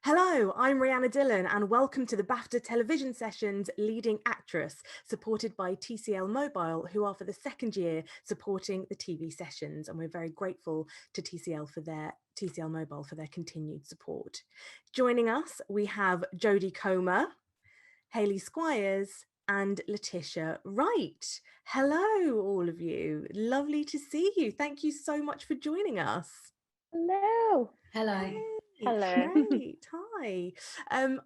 Hello, I'm Rihanna Dillon and welcome to the BAFTA television sessions Leading Actress, supported by TCL Mobile, who are for the second year supporting the TV sessions. And we're very grateful to TCL Mobile for their continued support. Joining us, we have Jodie Comer, Hayley Squires and Letitia Wright. Hello, all of you. Lovely to see you. Thank you so much for joining us. Hello. Hello. Hey, Hello. great. Hi.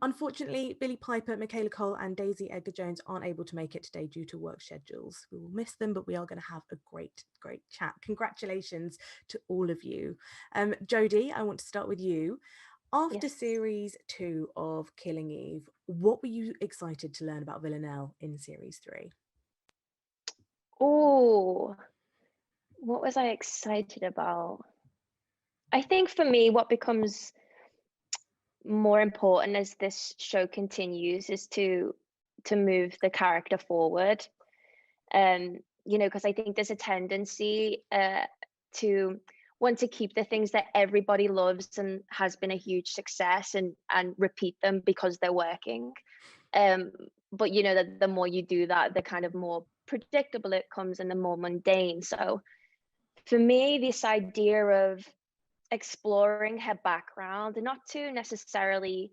Unfortunately, Billy Piper, Michaela Cole, and Daisy Edgar Jones aren't able to make it today due to work schedules. We will miss them, but we are going to have a great chat. Congratulations to all of you. Jodie, I want to start with you. After Yes. series 2 of Killing Eve, what were you excited to learn about Villanelle in series 3? Oh, what was I excited about? I think for me, what becomes more important as this show continues is to move the character forward. Because I think there's a tendency to want to keep the things that everybody loves and has been a huge success and repeat them because they're working. But that the more you do that, the kind of more predictable it comes and the more mundane. So for me, this idea of exploring her background and not to necessarily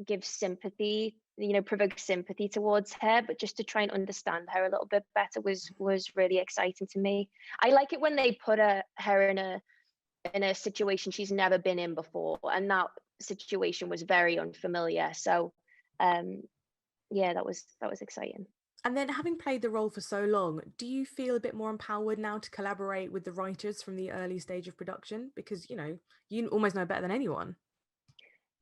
give sympathy, provoke sympathy towards her, but just to try and understand her a little bit better was really exciting to me. I like it when they put her in a situation she's never been in before, and that situation was very unfamiliar. So yeah, that was exciting. And then, having played the role for so long, do you feel a bit more empowered now to collaborate with the writers from the early stage of production? Because, you almost know better than anyone.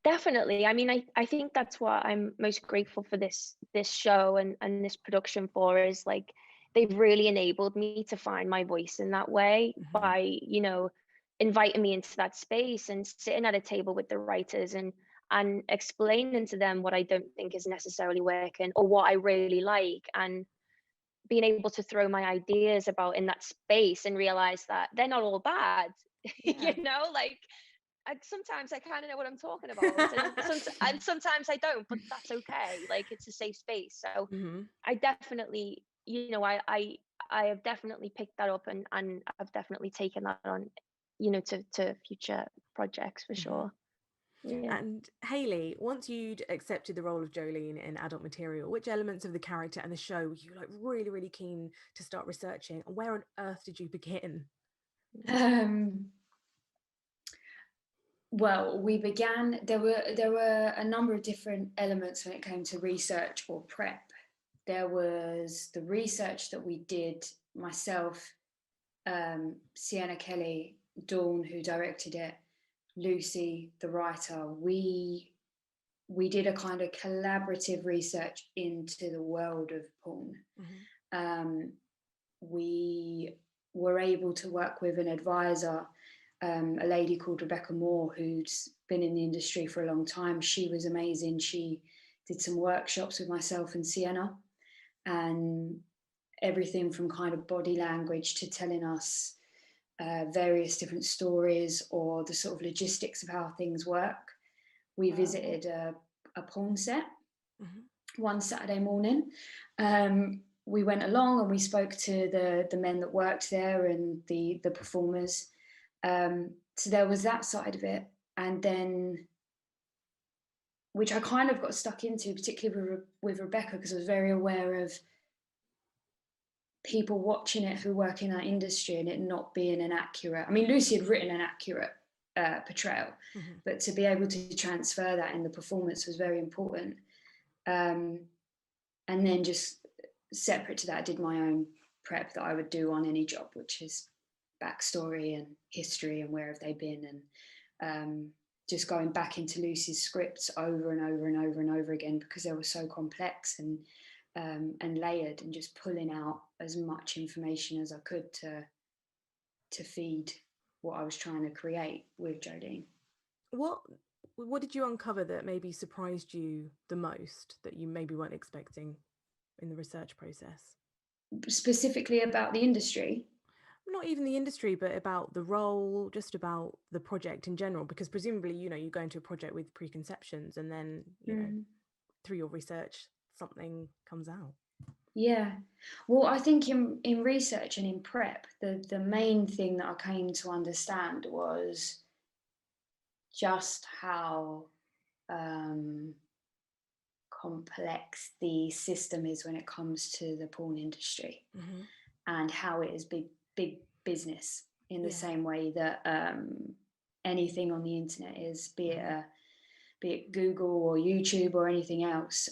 Definitely. I mean, I think that's what I'm most grateful for this show and this production for, is like they've really enabled me to find my voice in that way by, inviting me into that space and sitting at a table with the writers and explaining to them what I don't think is necessarily working or what I really like, and being able to throw my ideas about in that space and realize that they're not all bad. Yeah. Like sometimes I kind of know what I'm talking about, and sometimes I don't, but that's okay. Like, it's a safe space. So I definitely, I have definitely picked that up and I've definitely taken that on, to future projects for sure. Yeah. And Hayley, once you'd accepted the role of Jolene in Adult Material, which elements of the character and the show were you like really, really keen to start researching? And where on earth did you begin? Well, we began. There were a number of different elements when it came to research or prep. There was the research that we did, myself, Sienna Kelly, Dawn, who directed it, Lucy, the writer. We did a kind of collaborative research into the world of porn. We were able to work with an advisor, a lady called Rebecca Moore, who's been in the industry for a long time. She was amazing. She did some workshops with myself and Sienna, and everything from kind of body language to telling us various different stories or the sort of logistics of how things work. We visited a porn set one Saturday morning. We went along and we spoke to the men that worked there and the performers. So there was that side of it. And then, which I kind of got stuck into, particularly with Rebecca, because I was very aware of people watching it who work in that industry and it not being an accurate. I mean, Lucy had written an accurate portrayal, but to be able to transfer that in the performance was very important. And then just separate to that, I did my own prep that I would do on any job, which is backstory and history and where have they been, and just going back into Lucy's scripts over and over and over and over again because they were so complex and layered, and just pulling out as much information as I could to feed what I was trying to create with Jodie. What did you uncover that maybe surprised you the most, that you maybe weren't expecting in the research process? Specifically about the industry? not even the industry, but about the role, just about the project in general? Because presumably, you know, you go into a project with preconceptions and then, you know, through your research, something comes out. Yeah. Well, I think in research and in prep, the main thing that I came to understand was just how complex the system is when it comes to the porn industry, and how it is big business in the same way that anything on the internet is, be it Google or YouTube or anything else.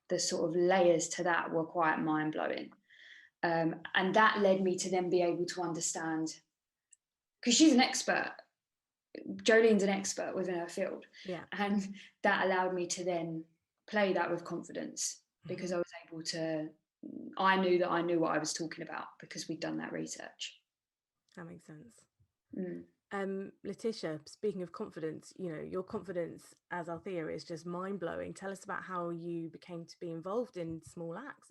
The sort of layers to that were quite mind-blowing. And that led me to then be able to understand, because she's an expert, Jolene's an expert within her field. Yeah. And that allowed me to then play that with confidence, because I was able to, I knew that I knew what I was talking about because we'd done that research. That makes sense. Letitia, speaking of confidence, you know, your confidence as Althea is just mind-blowing. Tell us about how you became to be involved in Small Acts.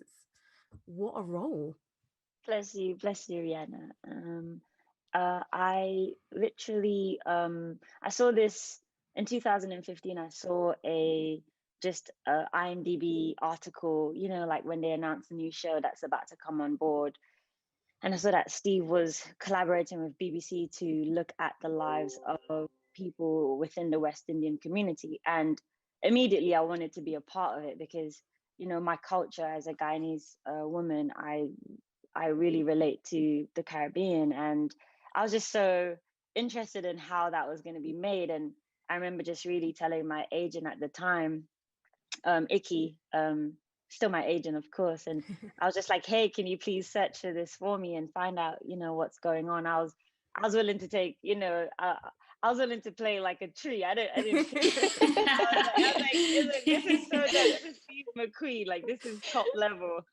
What a role. Bless you, Rihanna. I literally, I saw this in 2015. I saw a IMDb article, you know, like when they announced a new show that's about to come on board. And I saw that Steve was collaborating with BBC to look at the lives of people within the West Indian community. And immediately I wanted to be a part of it because, you know, my culture as a Guyanese woman, I really relate to the Caribbean. And I was just so interested in how that was going to be made. And I remember just really telling my agent at the time, Icky, still my agent, of course. And I was just like, hey, can you please search for this for me and find out, you know, what's going on? I was willing to take, you know, I was willing to play like a tree. I didn't I was like, this is so dope. This is Steve McQueen. Like, this is top level.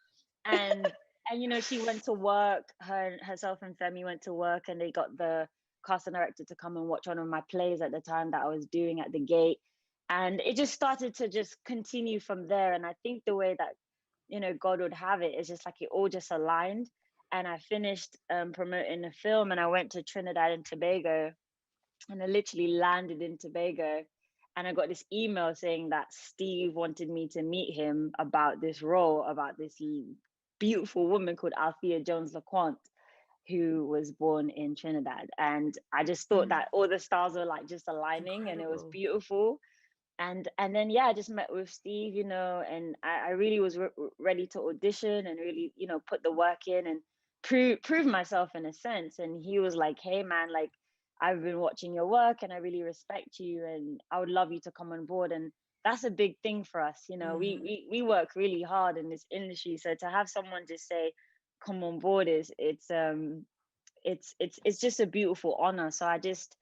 And you know, she went to work, herself and Femi went to work, and they got the cast and director to come and watch one of my plays at the time that I was doing at the Gate. And it just started to just continue from there. And I think the way that, you know, God would have it is just like it all just aligned. And I finished promoting the film, and I went to Trinidad and Tobago, and I literally landed in Tobago. And I got this email saying that Steve wanted me to meet him about this role, about this beautiful woman called Althea Jones LaQuant, who was born in Trinidad. And I just thought that all the stars were like just aligning, and it was beautiful. And then, yeah, I just met with Steve, you know, and I really was ready to audition and really, you know, put the work in and prove myself in a sense. And he was like, hey, man, like, I've been watching your work and I really respect you and I would love you to come on board. And that's a big thing for us. You know, we work really hard in this industry. So to have someone just say, come on board it's just a beautiful honor. So I just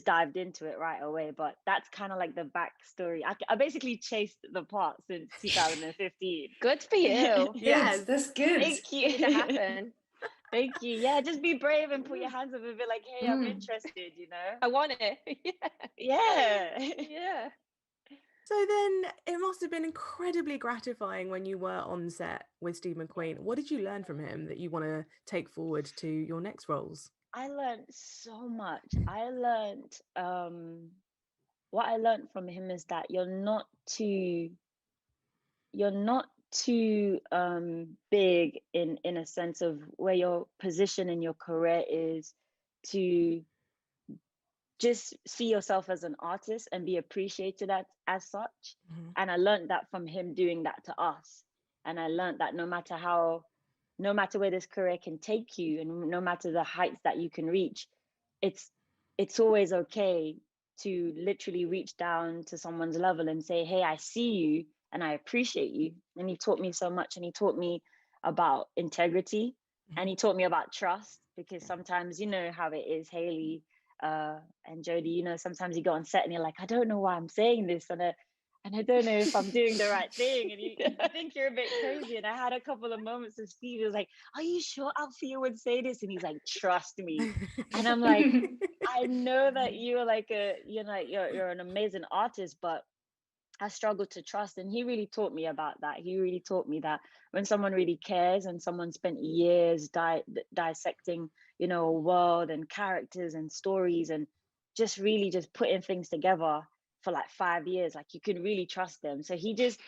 dived into it right away. But that's kind of like the backstory. I basically chased the part since 2015. Good for you. Yes, that's good. Thank you. It happened. Thank you. Yeah, just be brave and put your hands up and be like, hey, I'm interested, you know? I want it. Yeah. So then it must have been incredibly gratifying when you were on set with Steve McQueen. What did you learn from him that you want to take forward to your next roles? I learned so much. What I learned from him is that you're not too big in a sense of where your position in your career is, to just see yourself as an artist and be appreciated as such. And I learned that from him doing that to us. And I learned that no matter where this career can take you and no matter the heights that you can reach, it's always okay to literally reach down to someone's level and say, hey, I see you and I appreciate you. And he taught me so much, and he taught me about integrity, and he taught me about trust, because sometimes, you know how it is, Hayley and Jodie, you know, sometimes you go on set and you're like, I don't know why I'm saying this, and I don't know if I'm doing the right thing, and you think you're a bit crazy. And I had a couple of moments of Steve. He was like, are you sure Althea would say this? And he's like, trust me. And I'm like, I know that you're like you're an amazing artist, but I struggled to trust. And he really taught me about that. He really taught me that when someone really cares and someone spent years dissecting, you know, a world and characters and stories and just really just putting things together for like 5 years, like you can really trust them. So he just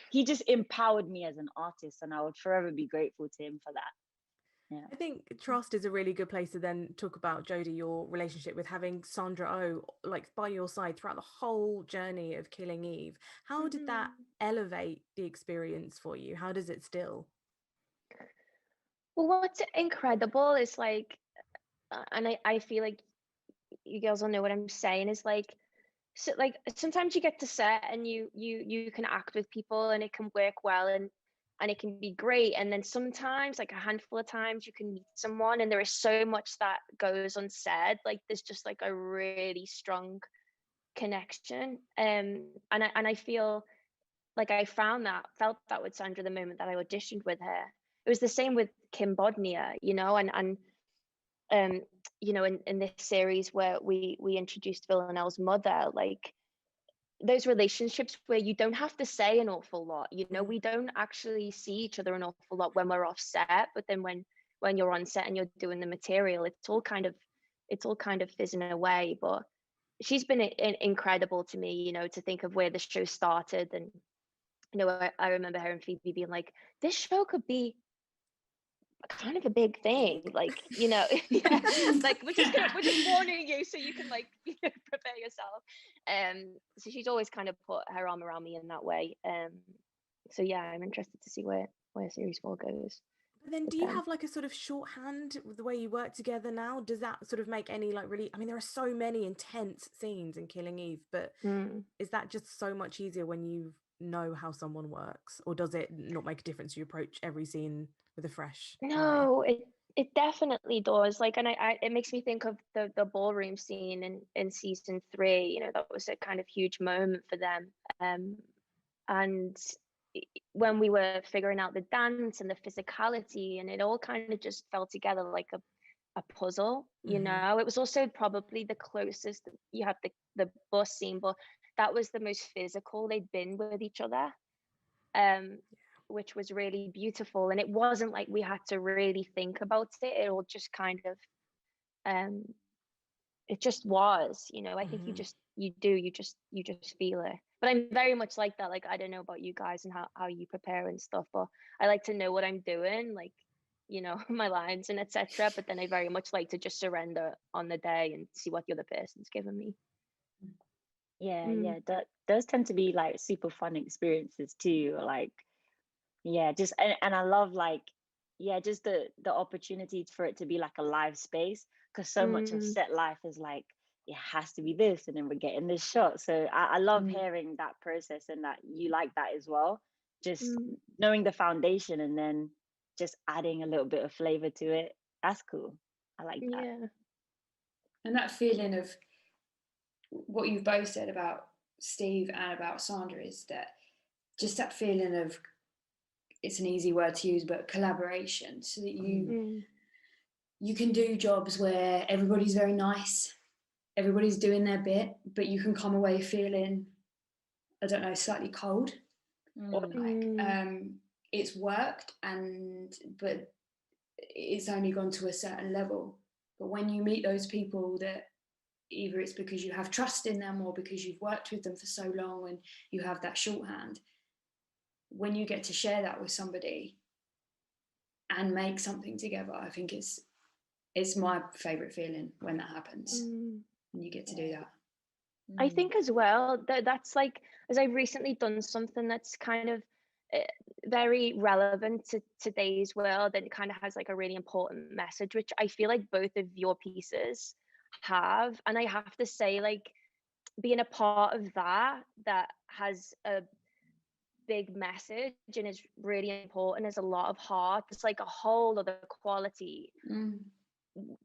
empowered me as an artist, and I would forever be grateful to him for that. Yeah. I think trust is a really good place to then talk about, Jodie, your relationship with having Sandra Oh like by your side throughout the whole journey of Killing Eve. How did that elevate the experience for you? How does it still? Well, what's incredible is like, and I feel like you girls will know what I'm saying, is like, so like sometimes you get to set and you can act with people and it can work well, and it can be great, and then sometimes, like a handful of times, you can meet someone and there is so much that goes unsaid, like there's just like a really strong connection, and I feel like I felt that with Sandra the moment that I auditioned with her. It was the same with Kim Bodnia, you know, and you know, in this series where we introduced Villanelle's mother, like those relationships where you don't have to say an awful lot, you know, we don't actually see each other an awful lot when we're off set, but then when you're on set and you're doing the material, it's all kind of fizzing away. But she's been incredible to me, you know, to think of where the show started. And you know, I remember her and Phoebe being like, this show could be kind of a big thing, like, you know, yeah, like we're just warning you so you can, like, you know, prepare yourself. So she's always kind of put her arm around me in that way. So yeah, I'm interested to see where series 4 goes. But then do you have like a sort of shorthand with the way you work together now? Does that sort of make any like really, I mean, there are so many intense scenes in Killing Eve, but is that just so much easier when you know how someone works, or does it not make a difference? You approach every scene with a fresh eye? No, it definitely does. Like, and I it makes me think of the ballroom scene in season 3. You know, that was a kind of huge moment for them. And when we were figuring out the dance and the physicality, and it all kind of just fell together like a puzzle, you know. It was also probably the closest. You had the bus scene, but that was the most physical they'd been with each other, which was really beautiful. And it wasn't like we had to really think about it. It all just kind of it just was, you know. I think you just feel it. But I'm very much like that. Like, I don't know about you guys and how you prepare and stuff, but I like to know what I'm doing, like, you know, my lines and etc. But then I very much like to just surrender on the day and see what the other person's given me. Yeah, that those tend to be like super fun experiences too. Like, yeah, just and I love, like, yeah, just the opportunity for it to be like a live space, because so much of set life is like, it has to be this and then we're getting this shot. So I love hearing that process and that you like that as well. Just knowing the foundation and then just adding a little bit of flavor to it. That's cool. I like that. Yeah. And that feeling of what you've both said about Steve and about Sandra is that just that feeling of, it's an easy word to use, but collaboration, so that you can do jobs where everybody's very nice, everybody's doing their bit, but you can come away feeling, I don't know, slightly cold, or like it's worked, but it's only gone to a certain level. But when you meet those people that either it's because you have trust in them or because you've worked with them for so long and you have that shorthand, when you get to share that with somebody and make something together, I think it's my favorite feeling when that happens, and you get to do that. I think as well that's like, as I've recently done something that's kind of very relevant to today's world, and it kind of has like a really important message, which I feel like both of your pieces have. And I have to say, like, being a part of that has a big message and is really important, is a lot of heart. It's like a whole other quality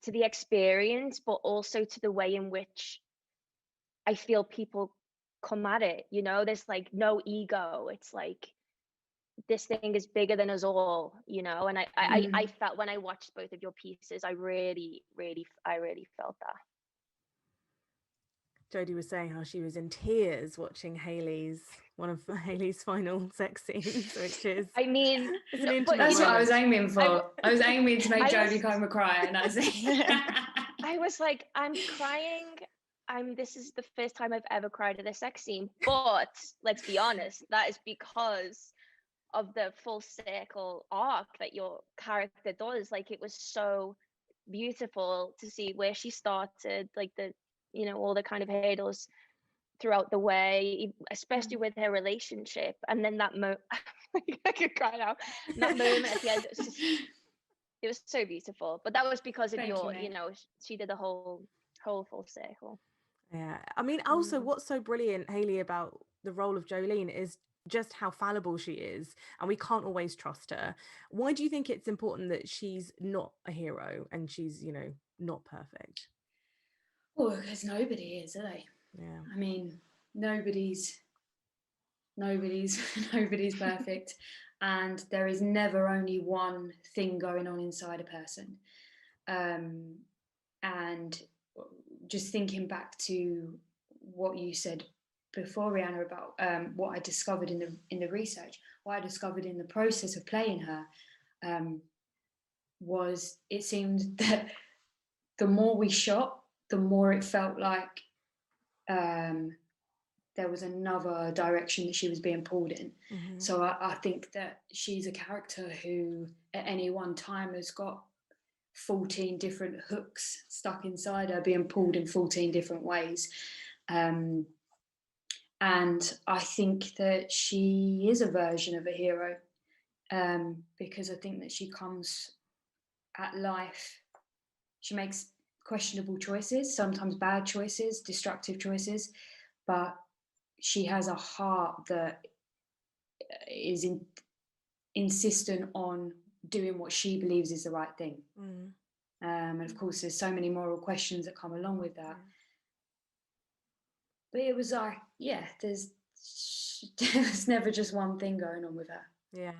to the experience, but also to the way in which I feel people come at it. You know, there's like no ego. It's like, this thing is bigger than us all, you know. And I felt, when I watched both of your pieces, I really felt that. Jodie was saying how she was in tears watching one of Hayley's final sex scenes, which is, I mean, it's an intimate That's what I moment. was aiming for. I was aiming to make Jodie was- Comer cry, and that's it. I was like, I'm crying. This is the first time I've ever cried at a sex scene. But let's be honest, that is because of the full circle arc that your character does. Like, it was so beautiful to see where she started, like all the kind of hurdles throughout the way, especially with her relationship, and then that moment. I could cry now. That moment at the end, it was so beautiful. But that was because of she did the whole full circle. Yeah, I mean, also what's so brilliant, Hayley, about the role of Jolene is just how fallible she is, and we can't always trust her. Why do you think it's important that she's not a hero and she's, not perfect? Well, because nobody is, are they? Yeah. I mean, nobody's perfect, and there is never only one thing going on inside a person. And just thinking back to what you said before, Rihanna, about what I discovered in the research, what I discovered in the process of playing her, was it seemed that the more we shot, the more it felt like there was another direction that she was being pulled in. Mm-hmm. So I think that she's a character who at any one time has got 14 different hooks stuck inside her, being pulled in 14 different ways. And I think that she is a version of a hero, because I think that she comes at life, she makes questionable choices, sometimes bad choices, destructive choices, but she has a heart that is insistent on doing what she believes is the right thing. Mm. And of course, there's so many moral questions that come along with that. But it was like, there's never just one thing going on with her. Yeah.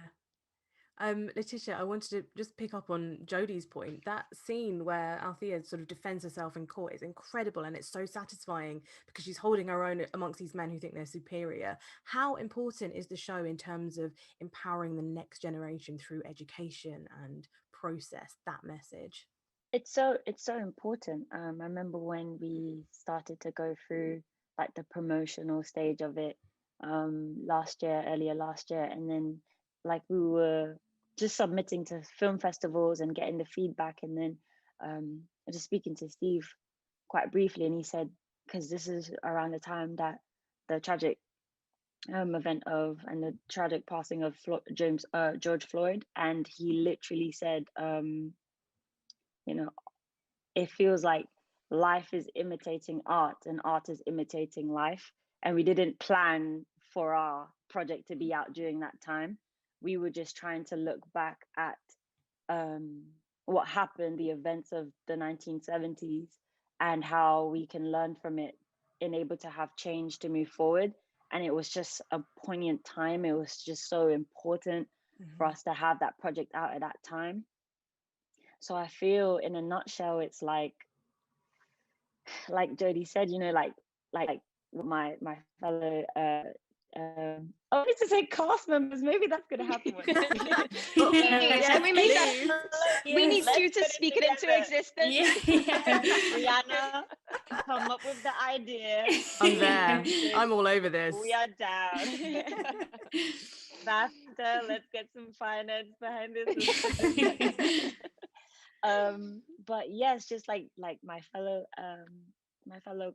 Letitia, I wanted to just pick up on Jodie's point. That scene where Althea sort of defends herself in court is incredible, and it's so satisfying because she's holding her own amongst these men who think they're superior. How important is the show in terms of empowering the next generation through education and process that message? It's so important. I remember when we started to go through like the promotional stage of it earlier last year, and then like we were just submitting to film festivals and getting the feedback, and then just speaking to Steve quite briefly, and he said, because this is around the time that the tragic event of and the tragic passing of George Floyd, and he literally said, it feels like life is imitating art and art is imitating life. And we didn't plan for our project to be out during that time. We were just trying to look back at what happened, the events of the 1970s, and how we can learn from it and able to have change to move forward. And it was just a poignant time. It was just so important for us to have that project out at that time. So I feel, in a nutshell, it's like Jodie said, like my fellow I need to say cast members. Maybe that's gonna happen. Can we make that? We need you to speak it into existence. Rihanna, come up with the idea. I'm there. I'm all over this. We are down. BAFTA, let's get some finance behind this. But yes, just like my fellow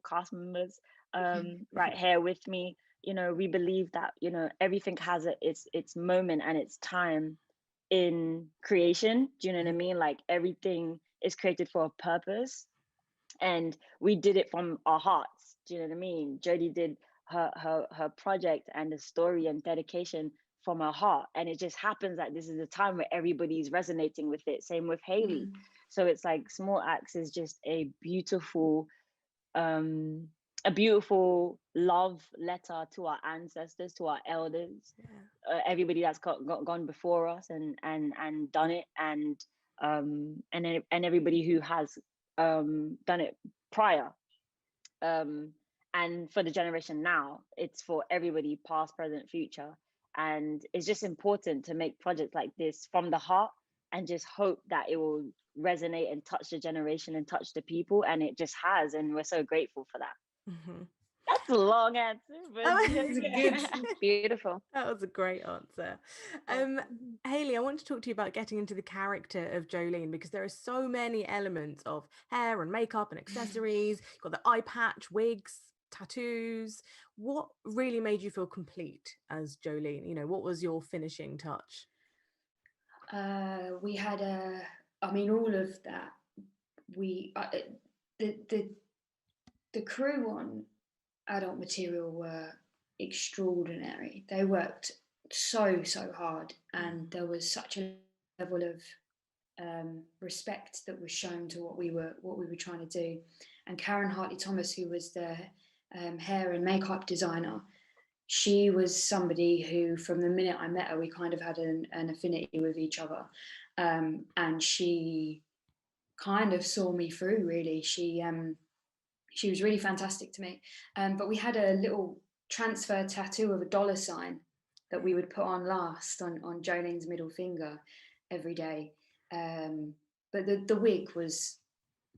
cast members right here with me, we believe that everything has its moment and its time in creation. Do you know what I mean? Like, everything is created for a purpose, and we did it from our hearts. Do you know what I mean? Jodie did her project and the story and dedication from her heart, and it just happens that this is a time where everybody's resonating with it. Same with Hayley. So it's like Small Axe is just a beautiful love letter to our ancestors, to our elders, everybody that's gone before us and done it, and everybody who has done it prior. And for the generation now, it's for everybody, past, present, future. And it's just important to make projects like this from the heart and just hope that it will resonate and touch the generation and touch the people. And it just has. And we're so grateful for that. Mm-hmm. That's a long answer, but Good. Beautiful. That was a great answer. Hayley, I want to talk to you about getting into the character of Jolene, because there are so many elements of hair and makeup and accessories. You've got the eye patch, wigs, tattoos. What really made you feel complete as Jolene? You know, what was your finishing touch? We had all of that. The crew on adult material were extraordinary. They worked so hard, and there was such a level of respect that was shown to what we were trying to do. And Karen Hartley Thomas, who was the hair and makeup designer, she was somebody who, from the minute I met her, we kind of had an affinity with each other, and she kind of saw me through, really. She was really fantastic to me. But we had a little transfer tattoo of a dollar sign that we would put on last on Jolene's middle finger every day. But the wig was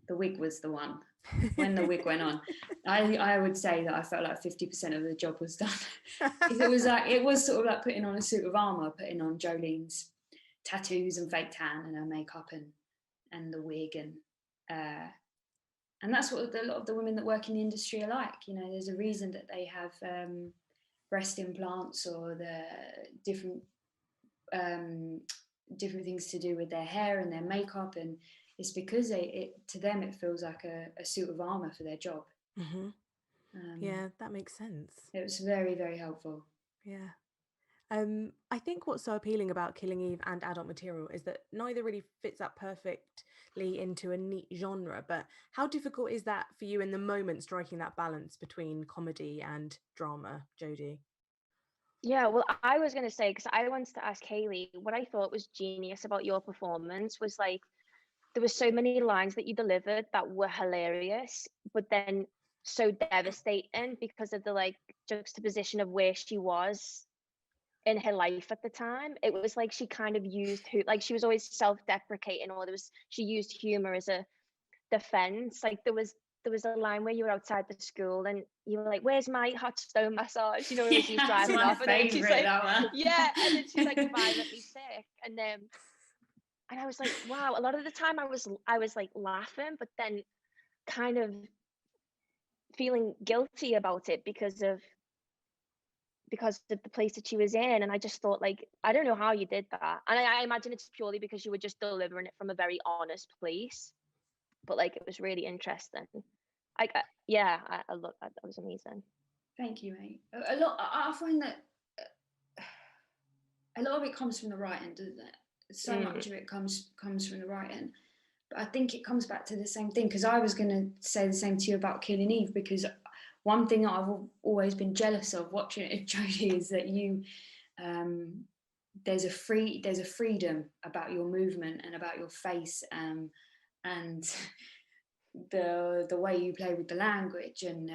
the one. When the wig went on, I would say that I felt like 50% of the job was done. it was sort of like putting on a suit of armor, putting on Jolene's tattoos and fake tan and her makeup and the wig, and that's what a lot of the women that work in the industry are like. You know, there's a reason that they have breast implants or the different things to do with their hair and their makeup, and it's because to them it feels like a suit of armor for their job. Mm-hmm. Yeah, that makes sense. It was very, very helpful. Yeah. I think what's so appealing about Killing Eve and adult material is that neither really fits that perfectly into a neat genre, but how difficult is that for you in the moment, striking that balance between comedy and drama, Jodie? Yeah, well, I was going to say, because I wanted to ask Hayley, what I thought was genius about your performance was like, there were so many lines that you delivered that were hilarious, but then so devastating because of the like juxtaposition of where she was in her life at the time. It was like she kind of used like she was always self-deprecating, or she used humor as a defense. Like there was a line where you were outside the school and you were like, "Where's my hot stone massage?" You know, when she was driving off, and then she's like, "Yeah," and then she's like violently sick, and I was like, wow. A lot of the time, I was like laughing, but then kind of feeling guilty about it because of the place that she was in. And I just thought, like, I don't know how you did that. And I imagine it's purely because you were just delivering it from a very honest place. But like, it was really interesting. I love that. That was amazing. Thank you, mate. I find that a lot of it comes from the writing, doesn't it? So much of it comes from the writing. But I think it comes back to the same thing, because I was going to say the same to you about Killing Eve, because one thing that I've always been jealous of watching it, Jodie, is that you there's a freedom about your movement and about your face, and the way you play with the language, and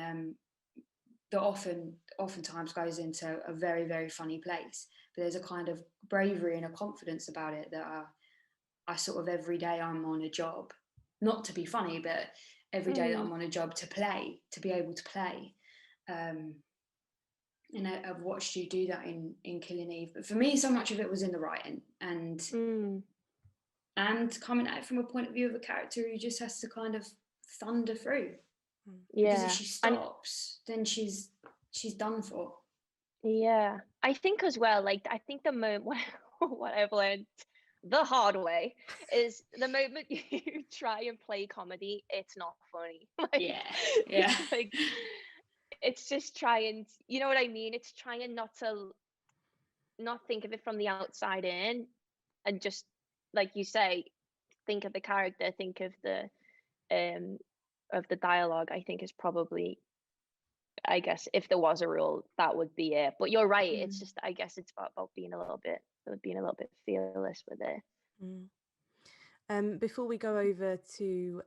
that oftentimes goes into a very, very funny place. But there's a kind of bravery and a confidence about it that I sort of, every day I'm on a job, not to be funny, but every day that I'm on a job to be able to play. And I've watched you do that in Killing Eve. But for me, so much of it was in the writing, and coming at it from a point of view of a character who just has to kind of thunder through. Yeah. Because if she stops, then she's done for. Yeah. I think as well, like, I think the moment what I've learned the hard way is the moment you try and play comedy, it's not funny. Like, yeah. Like, it's just trying, you know what I mean? It's trying not think of it from the outside in, and just, like you say, think of the character, think of the dialogue. I think is probably, I guess, if there was a rule, that would be it. But you're right. It's just, I guess it's about being a little bit fearless with it. Before we go over to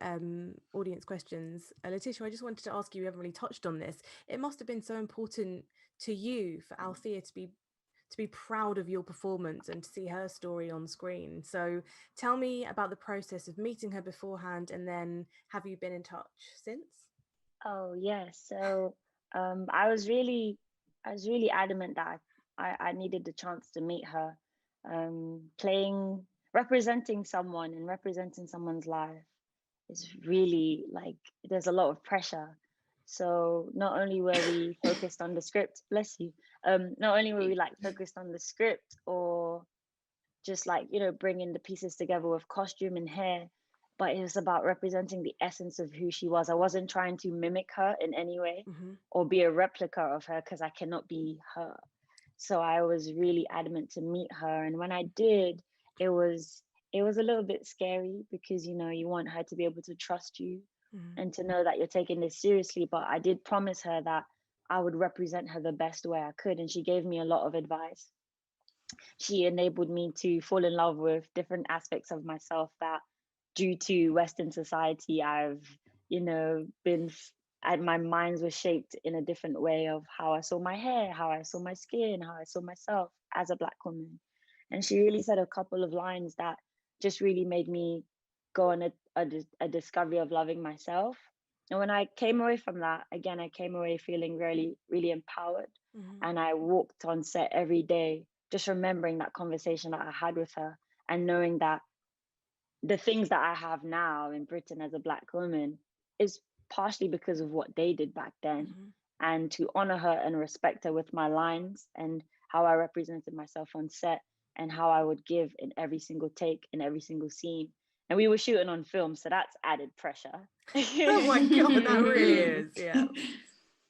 audience questions, Letitia, I just wanted to ask you, we haven't really touched on this. It must have been so important to you for Althea to be proud of your performance and to see her story on screen. So tell me about the process of meeting her beforehand, and then have you been in touch since? Oh yes. So I was really adamant that I needed the chance to meet her. Representing someone and representing someone's life is really like, there's a lot of pressure. So not only were we focused on the script, bless you, not only were we like focused on the script or just like, you know, bringing the pieces together with costume and hair, but it was about representing the essence of who she was. I wasn't trying to mimic her in any way or be a replica of her, because I cannot be her. So I was really adamant to meet her, and when I did, it was a little bit scary, because you know, you want her to be able to trust you and to know that you're taking this seriously. But I did promise her that I would represent her the best way I could, and she gave me a lot of advice. She enabled me to fall in love with different aspects of myself that, due to Western society, I've, you know, my minds were shaped in a different way of how I saw my hair, how I saw my skin, how I saw myself as a Black woman. And she really said a couple of lines that just really made me go on a discovery of loving myself. And when I came away from that, again, I came away feeling really, really empowered. And I walked on set every day, just remembering that conversation that I had with her, and knowing that the things that I have now in Britain as a Black woman is partially because of what they did back then. And to honor her and respect her with my lines and how I represented myself on set and how I would give in every single take, in every single scene. And we were shooting on film, so that's added pressure. Oh my God, that really is, yeah.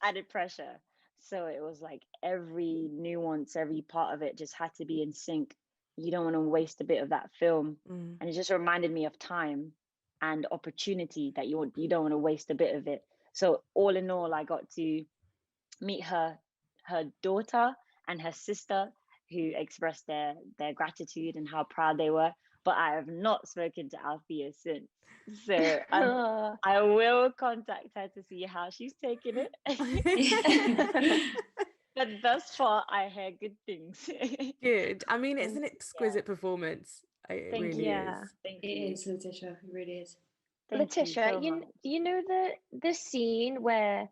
Added pressure. So it was like every nuance, every part of it just had to be in sync. You don't want to waste a bit of that film. And it just reminded me of time and opportunity, that you don't want to waste a bit of it. So all in all, I got to meet her daughter and her sister, who expressed their gratitude and how proud they were. But I have not spoken to Althea since. So I will contact her to see how she's taking it. But thus far, I hear good things. Good. I mean, it's an exquisite performance. It really is. Thank It you. is, Letitia. It really is. Letitia, you know the scene where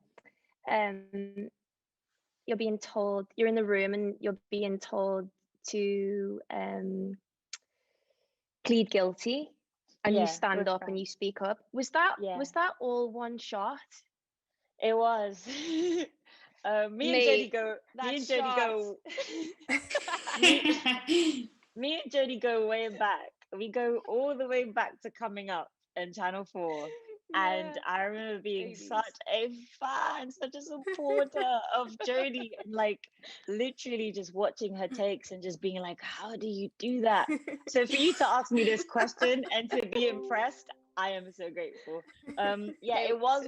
you're being told, you're in the room and you're being told to plead guilty, and you stand up and you speak up. Was that all one shot? It was. Me and Jodie go way back. We go all the way back to coming up in Channel 4. And I remember being such a fan, such a supporter of Jodie, and like literally just watching her takes and just being like, how do you do that? So for you to ask me this question and to be impressed, I am so grateful. It was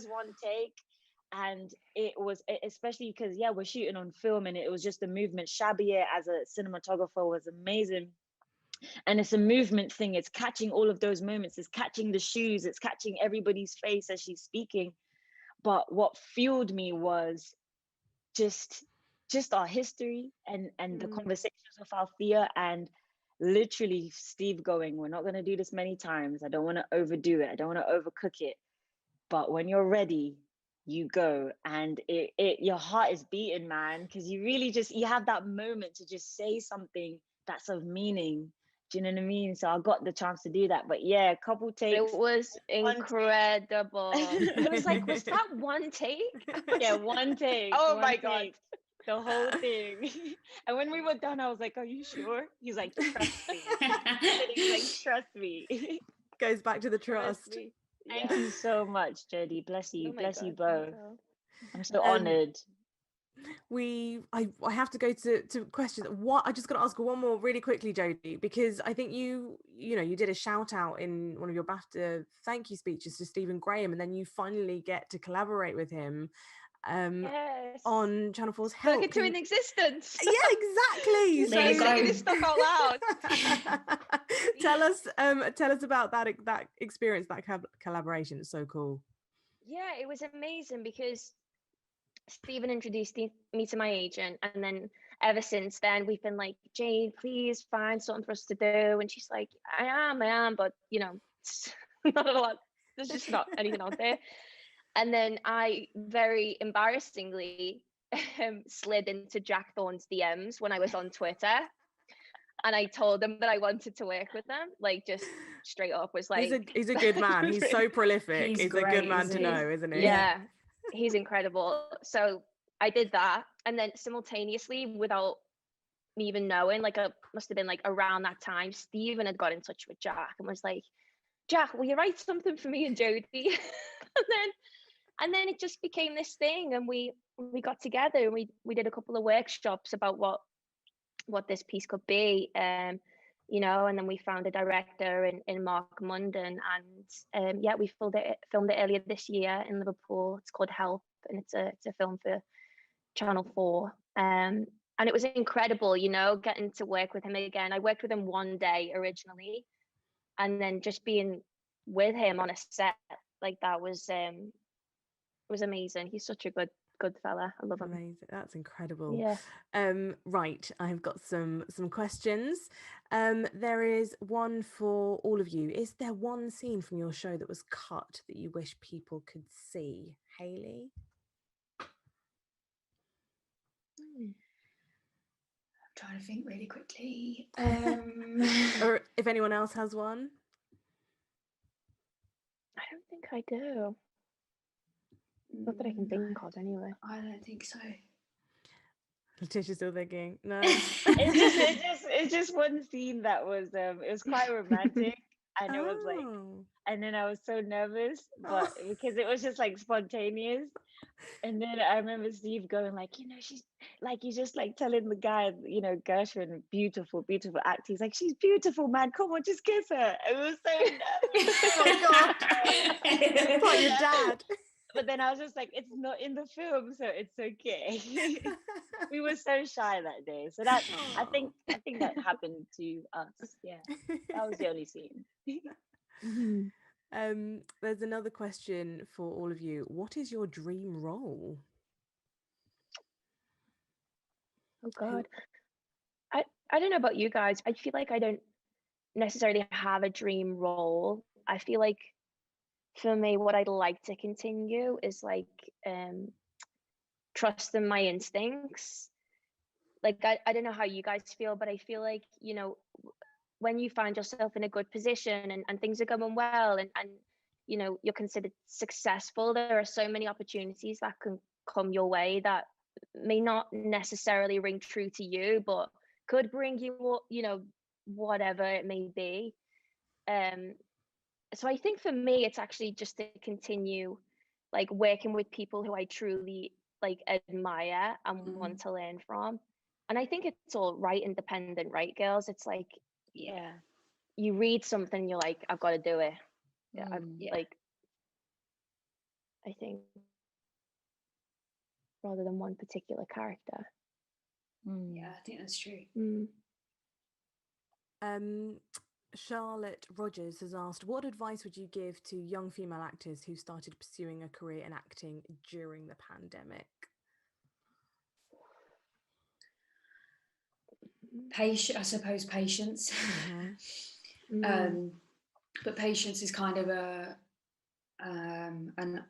one take. And it was, especially because we're shooting on film, and it was just a movement. Shabir as a cinematographer was amazing. And it's a movement thing. It's catching all of those moments. It's catching the shoes. It's catching everybody's face as she's speaking. But what fueled me was just our history and the conversations with Althea, and literally Steve going, we're not going to do this many times. I don't want to overdo it. I don't want to overcook it. But when you're ready, you go, and your heart is beating, man, because you really you have that moment to just say something that's of meaning. Do you know what I mean? So I got the chance to do that. But yeah, a couple takes. It was incredible. I was like, was that one take? Yeah, one take. Oh my God. The whole thing. And when we were done, I was like, are you sure? He's like, trust me. He's like, trust me. Goes back to the trust. Thank you so much, Jodie. Bless you. Bless you both. I'm so honored. I have to go to questions. I just got to ask one more really quickly, Jodie, because I think you did a shout out in one of your BAFTA thank you speeches to Stephen Graham, and then you finally get to collaborate with him. Yes. on Channel 4's Spoke Help. it to an existence. Yeah, exactly. There you Saying go. this stuff out loud. tell us about that experience, that collaboration. It's so cool. Yeah, it was amazing because Stephen introduced me to my agent, and then ever since then we've been like, Jane, please find something for us to do. And she's like, I am, but you know, it's not a lot. There's just not anything out there. And then I very embarrassingly slid into Jack Thorne's DMs when I was on Twitter, and I told him that I wanted to work with them, like just straight up. Was like, He's a good man. He's so prolific. He's He's a great, good man isn't to he? know, isn't he? yeah, he's incredible. So I did that, and then simultaneously, without me even knowing, like must have been like around that time, Stephen had got in touch with Jack and was like, Jack, will you write something for me and Jodie? and then it just became this thing, and we got together and we did a couple of workshops about what this piece could be, you know, and then we found a director in Mark Munden, and yeah, we filmed it earlier this year in Liverpool. It's called Help, and it's a film for Channel 4. And it was incredible, you know, getting to work with him again. I worked with him one day originally, and then just being with him on a set like that was amazing. He's such a good fella. I love him. Amazing. That's incredible. Yeah. Right, I've got some questions. There is one for all of you. Is there one scene from your show that was cut that you wish people could see? Hayley? I'm trying to think really quickly. Or if anyone else has one? I don't think I do. Not that I can think of anyway. I don't think so. Letitia's still thinking. No. It's just one scene that was it was quite romantic, and it was like, and then I was so nervous, but because it was just like spontaneous. And then I remember Steve going like, you know, she's like, he's just like telling the guy, you know, Gershwin, beautiful act. He's like, she's beautiful, man. Come on, just kiss her. It was so nervous. Oh my God. It's like your dad. But then I was just like, it's not in the film, so it's okay. We were so shy that day. So that I think that happened to us. Yeah. That was the only scene. There's another question for all of you. What is your dream role? Oh God. I don't know about you guys. I feel like I don't necessarily have a dream role. I feel like for me, what I'd like to continue is like trusting my instincts. Like I don't know how you guys feel, but I feel like, you know, when you find yourself in a good position and things are going well and you know, you're considered successful, there are so many opportunities that can come your way that may not necessarily ring true to you, but could bring you, you know, whatever it may be. So I think for me, it's actually just to continue like working with people who I truly like admire and want to learn from. And I think it's all right independent, right, girls? It's like, Yeah, you read something and you're like, I've got to do it. Yeah, like, I think rather than one particular character. Yeah, I think that's true. Charlotte Rogers has asked, what advice would you give to young female actors who started pursuing a career in acting during the pandemic? I suppose patience. But patience is kind of an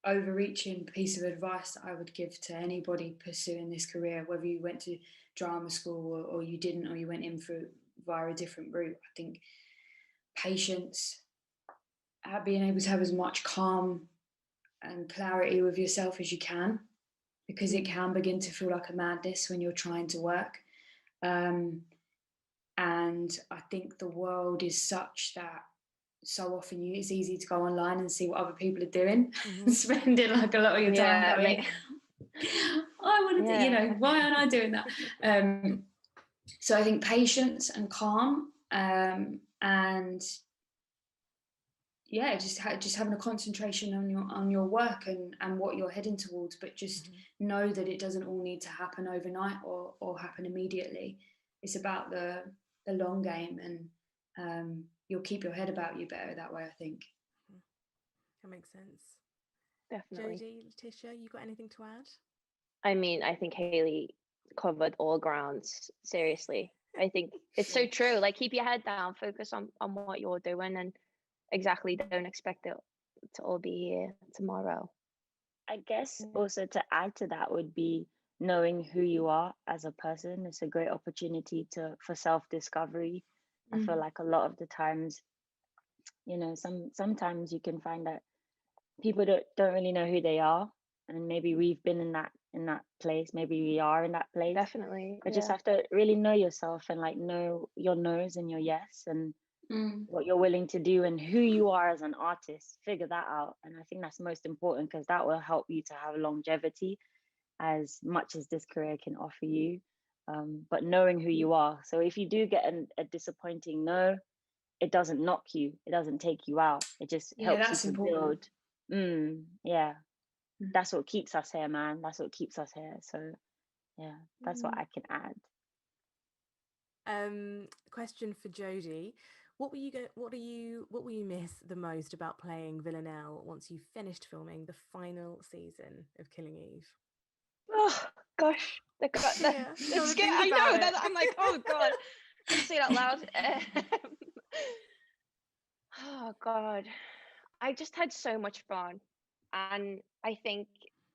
overreaching piece of advice that I would give to anybody pursuing this career, whether you went to drama school or you didn't, or you went in via a different route. I think patience, being able to have as much calm and clarity with yourself as you can, because it can begin to feel like a madness when you're trying to work. And I think the world is such that so often it's easy to go online and see what other people are doing, spending like a lot of your time going, I want to do, you know, why aren't I doing that? So I think patience and calm, and yeah, just having a concentration on your work and what you're heading towards, but just know that it doesn't all need to happen overnight or happen immediately. It's about the long game, and you'll keep your head about you better that way, I think. That makes sense. Definitely. Jodie, Letitia, you got anything to add? I mean, I think Hayley covered all grounds. Seriously, I think it's so true. Like, keep your head down, focus on what you're doing, and exactly, don't expect it to all be here tomorrow. I guess also to add to that would be knowing who you are as a person. It's a great opportunity for self-discovery. I feel like a lot of the times, you know, sometimes you can find that people don't really know who they are, and maybe we've been in that place, maybe we are in that place. Definitely. But just have to really know yourself and like know your no's and your yes, and what you're willing to do and who you are as an artist. Figure that out, and I think that's most important, because that will help you to have longevity as much as this career can offer you. But knowing who you are, so if you do get a disappointing no, it doesn't knock you, it doesn't take you out, it just helps you to important. build. Yeah, that's what keeps us here, man. That's what keeps us here. So yeah, that's what I can add. Question for Jodie. What will you miss the most about playing Villanelle once you've finished filming the final season of Killing Eve? Oh gosh, I know that I'm like, oh god, I say it out loud. Oh god, I just had so much fun, and I think,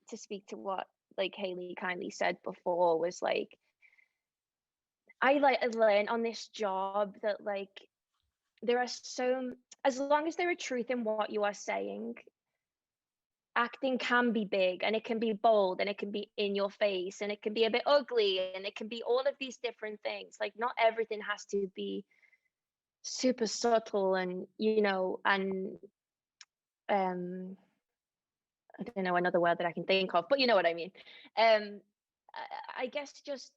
to speak to what like Hayley kindly said before, was like, I learned on this job that like there are as long as there are truth in what you are saying, acting can be big, and it can be bold, and it can be in your face, and it can be a bit ugly, and it can be all of these different things. Like, not everything has to be super subtle, and I don't know another word that I can think of, but you know what I mean. I guess just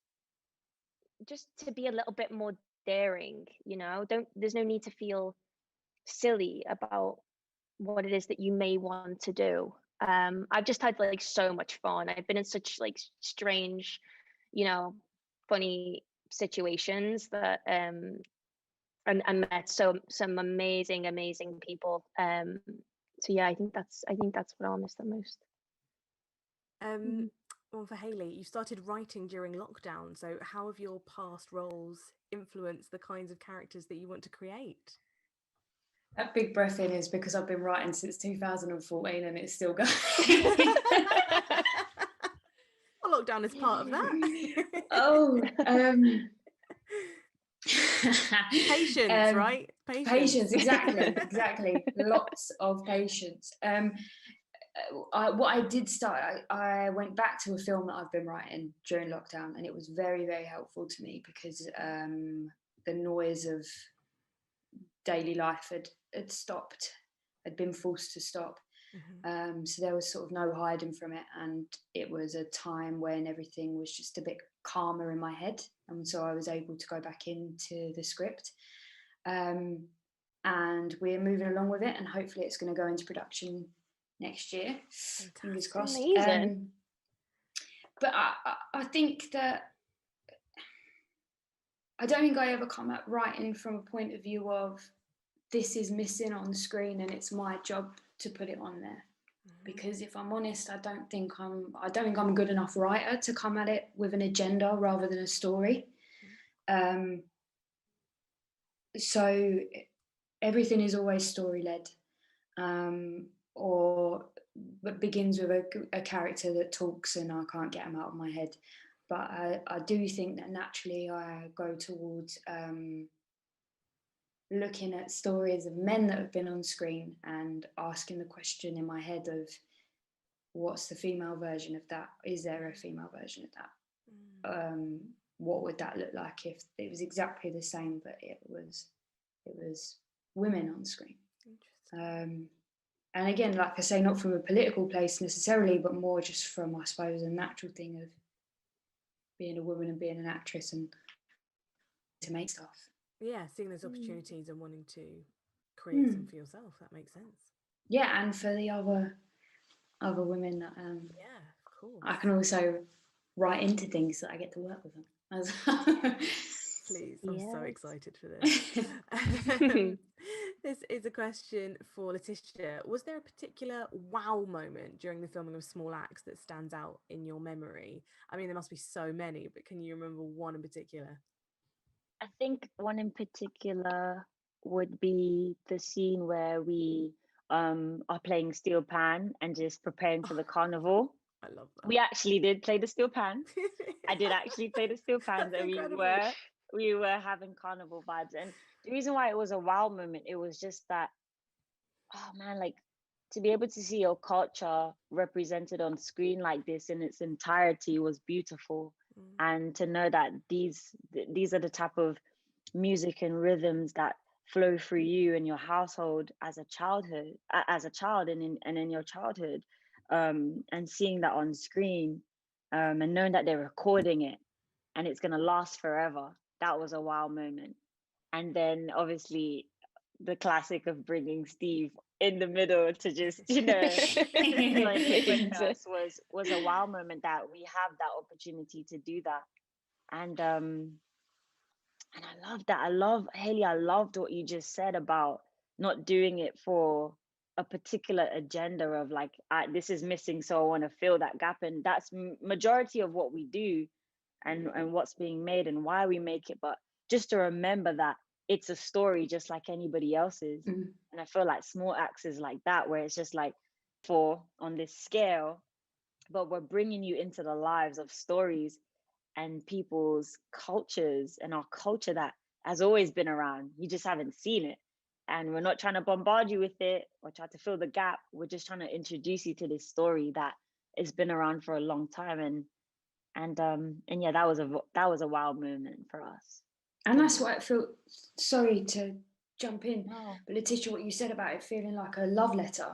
to be a little bit more daring, there's no need to feel silly about what it is that you may want to do. I've just had like so much fun. I've been in such like strange, funny situations that and met some amazing people. So yeah, I think that's what I'll miss the most. Well, for Hayley, you started writing during lockdown, so how have your past roles influenced the kinds of characters that you want to create? That big breath in is because I've been writing since 2014 and it's still going. Well, lockdown is part of that. Patience, right? Patience, exactly. Lots of patience. What I did start, I went back to a film that I've been writing during lockdown, and it was very, very helpful to me because the noise of daily life had stopped, had been forced to stop. So there was sort of no hiding from it, and it was a time when everything was just a bit calmer in my head, and so I was able to go back into the script, and we're moving along with it, and hopefully it's going to go into production next year. Fantastic. Fingers crossed. Amazing. But I think that I don't think I ever come at writing from a point of view of this is missing on the screen and it's my job to put it on there. Because if I'm honest, I don't think I'm a good enough writer to come at it with an agenda rather than a story. So everything is always story-led, or begins with a character that talks and I can't get them out of my head. But I do think that naturally I go towards looking at stories of men that have been on screen and asking the question in my head of what's the female version of that? Is there a female version of that? What would that look like if it was exactly the same, but it was women on screen? And again, like I say, not from a political place necessarily, but more just from, I suppose, a natural thing of being a woman and being an actress and to make stuff. Yeah, seeing those opportunities and wanting to create some for yourself. That makes sense. Yeah, and for the other women that Yeah, of course. I can also write into things that I get to work with them. Please, I'm so excited for this. This is a question for Letitia. Was there a particular wow moment during the filming of Small Axe that stands out in your memory? I mean, there must be so many, but can you remember one in particular? I think one in particular would be the scene where we are playing steel pan and just preparing for the carnival. I love that. We actually did play the steel pan. I did actually play the steel pans, and we were having carnival vibes. And the reason why it was a wow moment, it was just that, oh man, like to be able to see your culture represented on screen like this in its entirety was beautiful. And to know that these are the type of music and rhythms that flow through you and your household as a child and in your childhood, and seeing that on screen, and knowing that they're recording it and it's going to last forever, that was a wow moment. And then obviously the classic of bringing Steve in the middle to just, was a wow moment, that we have that opportunity to do that. And I love that. Hayley, I loved what you just said about not doing it for a particular agenda of like, this is missing, so I want to fill that gap. And that's majority of what we do and what's being made and why we make it. But just to remember that it's a story just like anybody else's. And I feel like Small Axe is like that, where it's just like on this scale, but we're bringing you into the lives of stories and people's cultures and our culture that has always been around. You just haven't seen it. And we're not trying to bombard you with it or try to fill the gap. We're just trying to introduce you to this story that has been around for a long time. And yeah, that was a wow moment for us. And that's what I feel. Sorry to jump in, but Letitia, what you said about it feeling like a love letter,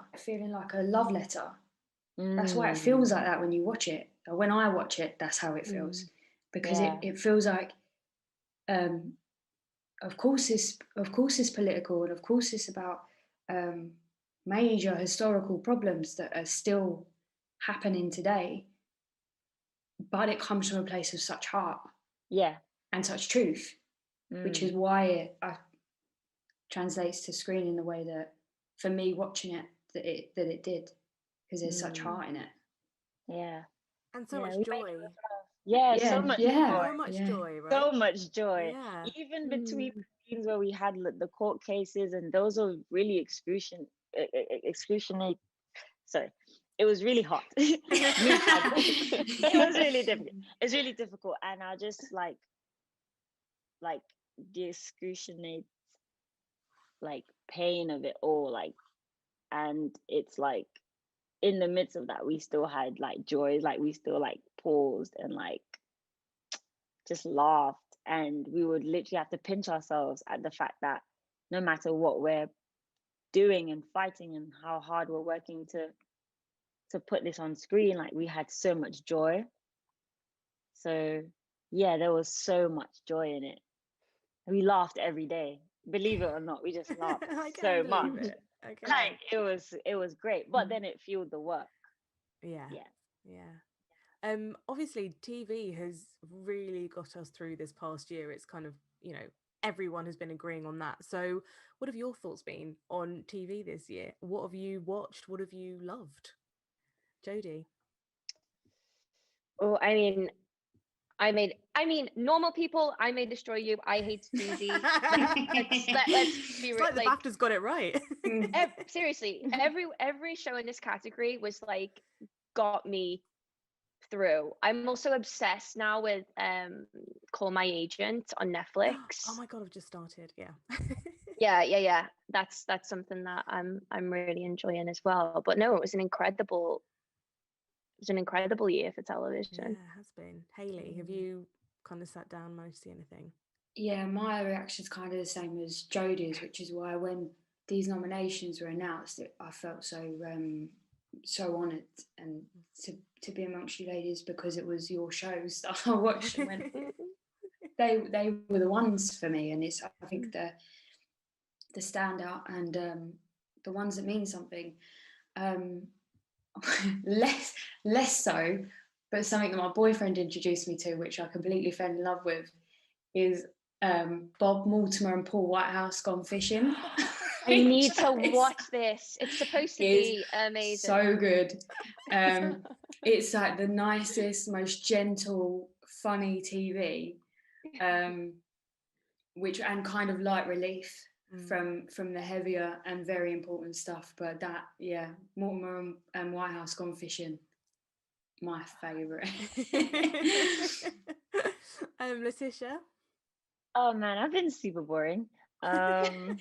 that's why it feels like that when you watch it. Or when I watch it, that's how it feels. Because it feels like, of course it's political, and of course it's about major historical problems that are still happening today, but it comes from a place of such heart, and such truth, which is why it translates to screen in the way that, for me watching it, that it did, because there's such heart in it. And so much joy. So much joy, right? So much joy. Even between the scenes where we had the court cases, and those are really excruciating. Sorry, it was really hot. It was really difficult. It's really difficult, and I just like the excruciating pain of it all, and it's like in the midst of that we still had joy, we still paused and just laughed, and we would literally have to pinch ourselves at the fact that no matter what we're doing and fighting and how hard we're working to put this on screen, we had so much joy. So yeah, there was so much joy in it. We laughed every day, believe it or not. We just laughed so much. It was great, but then it fueled the work. Obviously TV has really got us through this past year. It's kind of, everyone has been agreeing on that. So what have your thoughts been on TV this year? What have you watched? What have you loved? Jodie? Oh, I mean, normal people, I May Destroy You. I hate Susie. Let's be real. It's like the BAFTA's got it right. Seriously, every show in this category was got me through. I'm also obsessed now with Call My Agent on Netflix. Oh my god, I've just started. Yeah. That's something that I'm really enjoying as well. But no, it was an incredible year for television. Yeah, it has been. Hayley, have you kind of sat down, managed to see anything? Yeah, my reaction's kind of the same as Jodie's, which is why when these nominations were announced, I felt so honoured and to be amongst you ladies, because it was your shows that I watched and went, they were the ones for me. And I think the standout and the ones that mean something. Less so, but something that my boyfriend introduced me to, which I completely fell in love with, is Bob Mortimer and Paul Whitehouse Gone Fishing. I need to watch this. It's supposed to be amazing. So good. It's like the nicest, most gentle, funny TV, which and kind of light relief from the heavier and very important stuff. But that, yeah, Mortimer and Whitehouse Gone Fishing, my favourite. Letitia? Oh man, I've been super boring.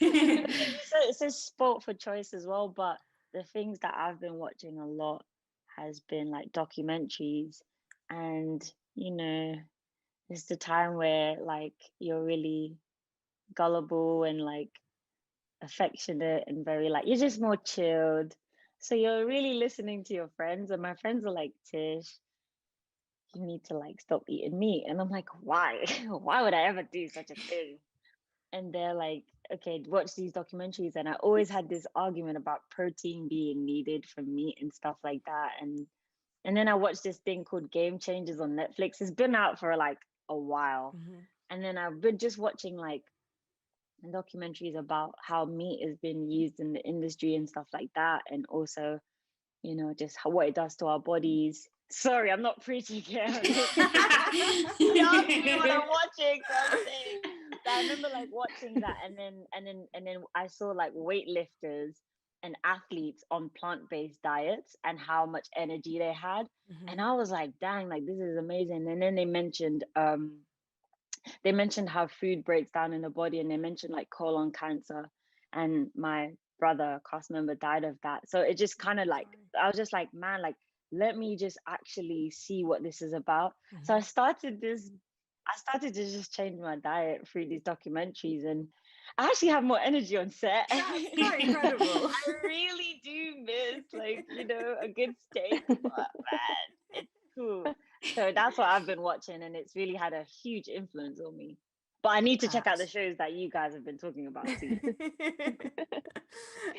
It's a sport for choice as well, but the things that I've been watching a lot has been like documentaries, and it's the time where like you're really gullible and like affectionate and very like you're just more chilled, so you're really listening to your friends, and my friends are like, Tish, you need to like stop eating meat, and I'm like, why? Why would I ever do such a thing? And they're like, okay, watch these documentaries. And I always had this argument about protein being needed from meat and stuff like that. And then I watched this thing called Game Changers on Netflix. It's been out for like a while. And then I've been just watching like documentaries about how meat has been used in the industry and stuff like that. And also, just what it does to our bodies. Sorry, I'm not preaching here. You asked me what I'm watching, so I'm saying. So I remember like watching that, and then I saw like weightlifters and athletes on plant-based diets and how much energy they had, and I was like, dang, like this is amazing. And then they mentioned how food breaks down in the body, and they mentioned like colon cancer, and my brother, cast member, died of that. So it just kind of like, I was just like, man, like let me just actually see what this is about. So I started to just change my diet through these documentaries, and I actually have more energy on set. That's quite incredible. I really do miss like, a good steak, but man, it's cool. So that's what I've been watching, and it's really had a huge influence on me. But I need to check out the shows that you guys have been talking about too.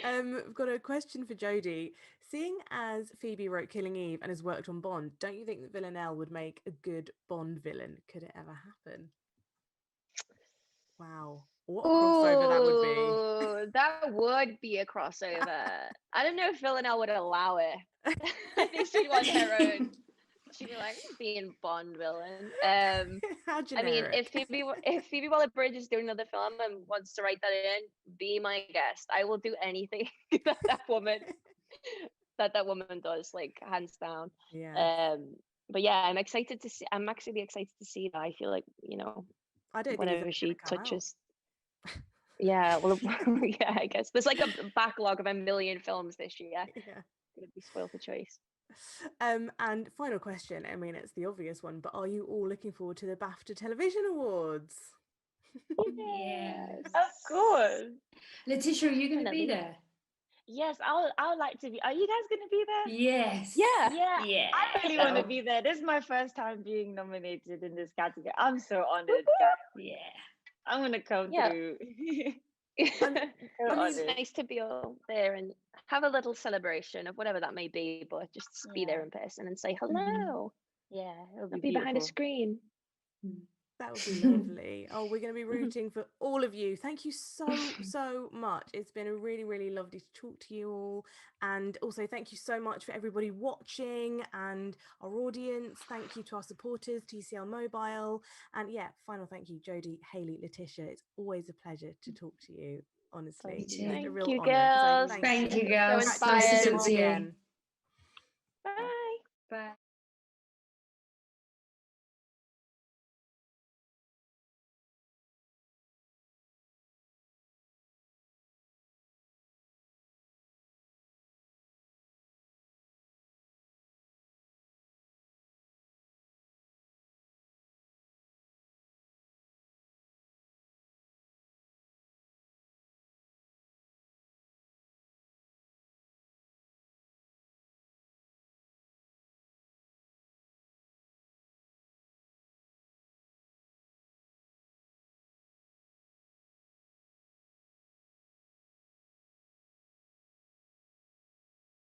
I've got a question for Jodie. Seeing as Phoebe wrote Killing Eve and has worked on Bond, don't you think that Villanelle would make a good Bond villain? Could it ever happen? Wow. What a crossover that would be. That would be a crossover. I don't know if Villanelle would allow it. I think she'd want her own. She'd be like, being Bond villain. How generic. I mean, if Phoebe Waller-Bridge is doing another film and wants to write that in, be my guest. I will do anything that woman does, like hands down. Yeah. But yeah, I'm excited to see. I'm actually excited to see that. I feel like I don't whenever think she touches. Yeah, well, yeah, I guess there's like a backlog of a million films this year. Yeah. Gonna be spoiled for choice. And final question. I mean, it's the obvious one, but are you all looking forward to the BAFTA Television Awards? Yes, of course. Letitia, are you going to be there? Yes, I would like to be. Are you guys going to be there? Yes. Yeah. I really want to be there. This is my first time being nominated in this category. I'm so honored, guys. Yeah. I'm going to come through. It's nice to be all there and have a little celebration of whatever that may be, but just be there in person and say hello. Yeah, it'll be behind a screen. That would be lovely. Oh, we're going to be rooting for all of you. Thank you so much. It's been a really, really lovely to talk to you all. And also thank you so much for everybody watching and our audience. Thank you to our supporters, TCL Mobile. And yeah, final thank you, Jodie, Hayley, Letitia. It's always a pleasure to talk to you, honestly. Thank you. It's a real you, honor. girls. So Thank you, girls. So inspired. Nice to talk to you. Bye. Bye.